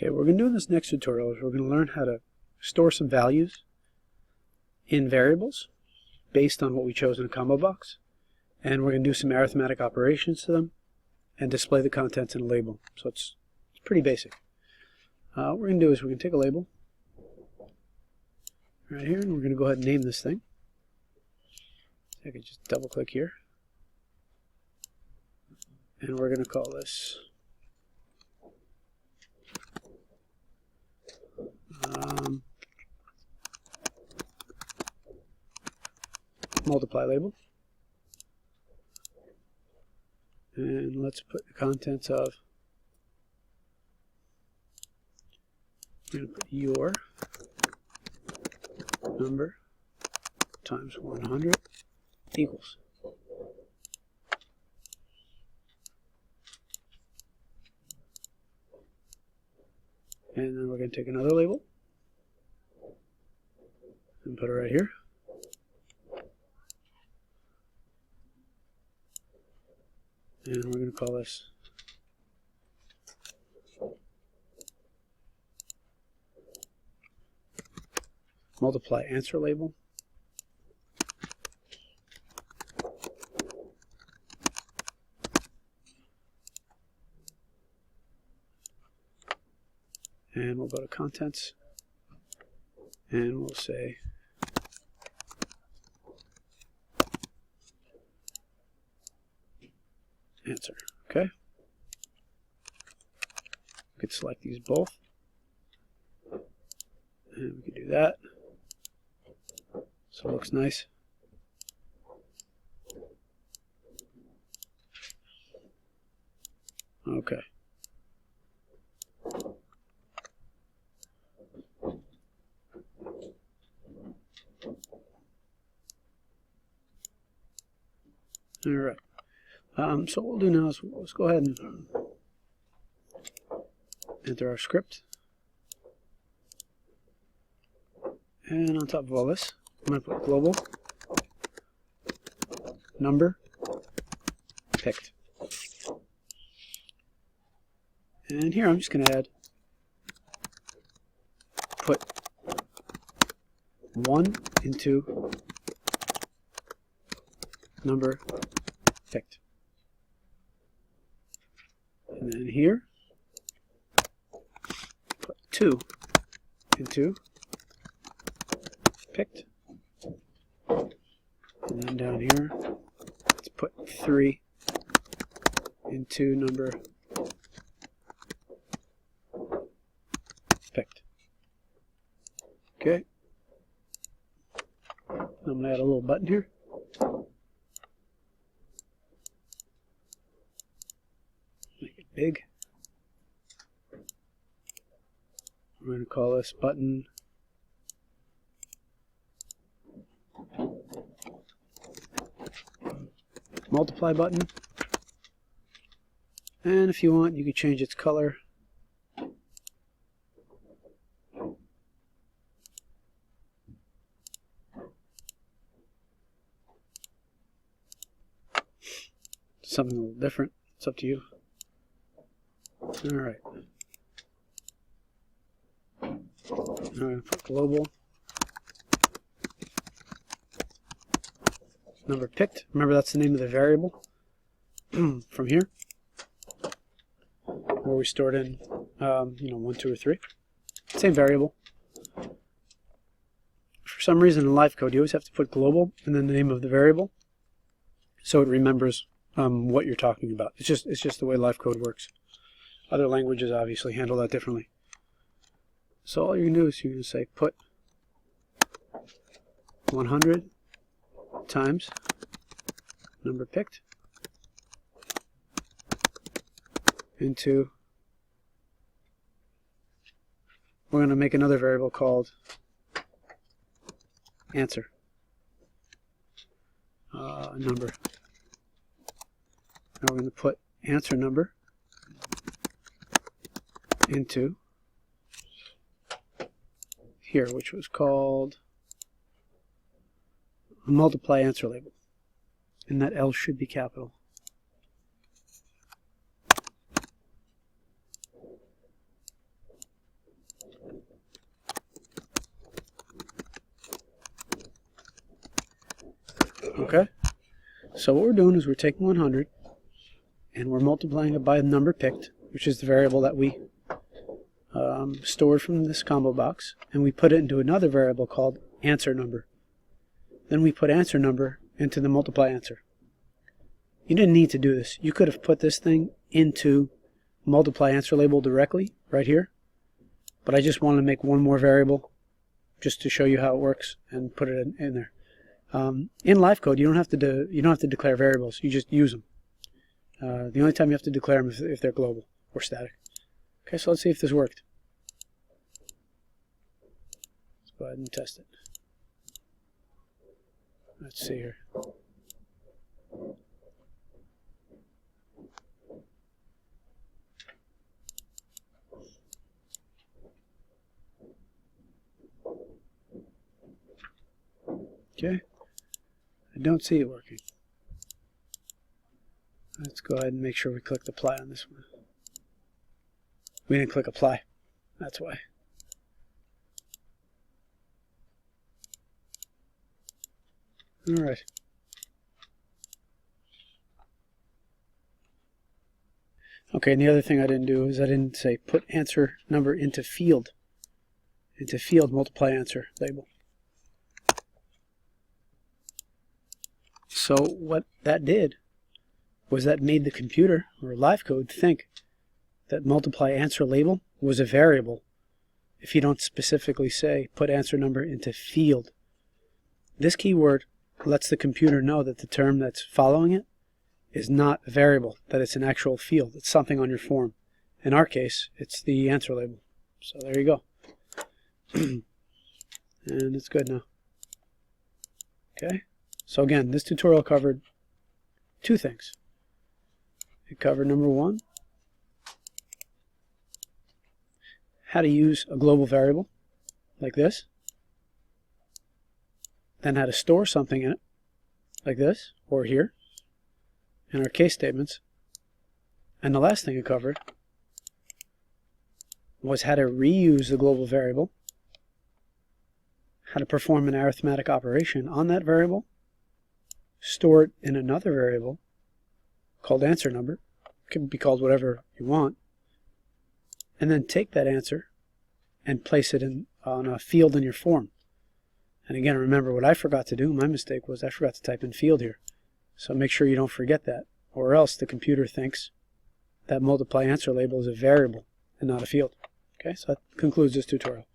Okay, what we're going to do in this next tutorial is we're going to learn how to store some values in variables based on what we chose in a combo box, and we're going to do some arithmetic operations to them and display the contents in a label. So it's pretty basic. What we're going to do is we're going to take a label right here, and we're going to go ahead and name this thing. I can just double click here, and we're going to call this multiply label, and let's put the contents of, we're going to put your number times 100 equals. And then we're going to take another label and put it right here. And we're going to call this multiply answer label. And we'll go to contents, and we'll say answer. Okay. We could select these both, and we could do that. So it looks nice. Okay. All right. So what we'll do now is let's go ahead and enter our script. And on top of all this, I'm going to put global number picked. And here I'm just going to add put 1 into number picked. And then here, put 2 into picked. And then down here, let's put 3 into number picked. Okay. I'm going to add a little button here. Make it big. We're going to call this button multiply button. And if you want, you can change its color. Something a little different. It's up to you. All right. I'm going to put global number picked. Remember, that's the name of the variable from here, where we stored in 1, 2, or 3. Same variable. For some reason in LiveCode, you always have to put global and then the name of the variable, so it remembers what you're talking about. It's just the way LiveCode works. Other languages obviously handle that differently. So all you can do is you can say put 100 times number picked into, we're going to make another variable called answer number. Now we're going to put answer number into here, which was called a multiply answer label, and that L should be capital. So what we're doing is we're taking 100 and we're multiplying it by the number picked, which is the variable that we stored from this combo box, and we put it into another variable called answer number. Then we put answer number into the multiply answer. You didn't need to do this. You could have put this thing into multiply answer label directly right here, but I just wanted to make one more variable just to show you how it works and put it in there. In LiveCode, you don't have to declare variables. You just use them. The only time you have to declare them is if they're global or static. Okay, so let's see if this worked. Let's go ahead and test it. Let's see here. Okay, I don't see it working. Let's go ahead and make sure we clicked apply on this one. We didn't click apply, that's why. Alright. Okay, and the other thing I didn't do is I didn't say put answer number into field multiply answer label. So what that did was that made the computer, or LiveCode, think that multiply answer label was a variable if you don't specifically say put answer number into field. This keyword lets the computer know that the term that's following it is not a variable, that it's an actual field. It's something on your form. In our case, it's the answer label. So there you go. And it's good now. Okay. So again, this tutorial covered two things. It covered number one, how to use a global variable like this, then how to store something in it like this or here in our case statements. And the last thing it covered was how to reuse the global variable, how to perform an arithmetic operation on that variable, store it in another variable called answer number, it can be called whatever you want, and then take that answer and place it on a field in your form. And again, remember what I forgot to do, my mistake was I forgot to type in field here. So make sure you don't forget that, or else the computer thinks that multiply answer label is a variable and not a field. Okay, so that concludes this tutorial.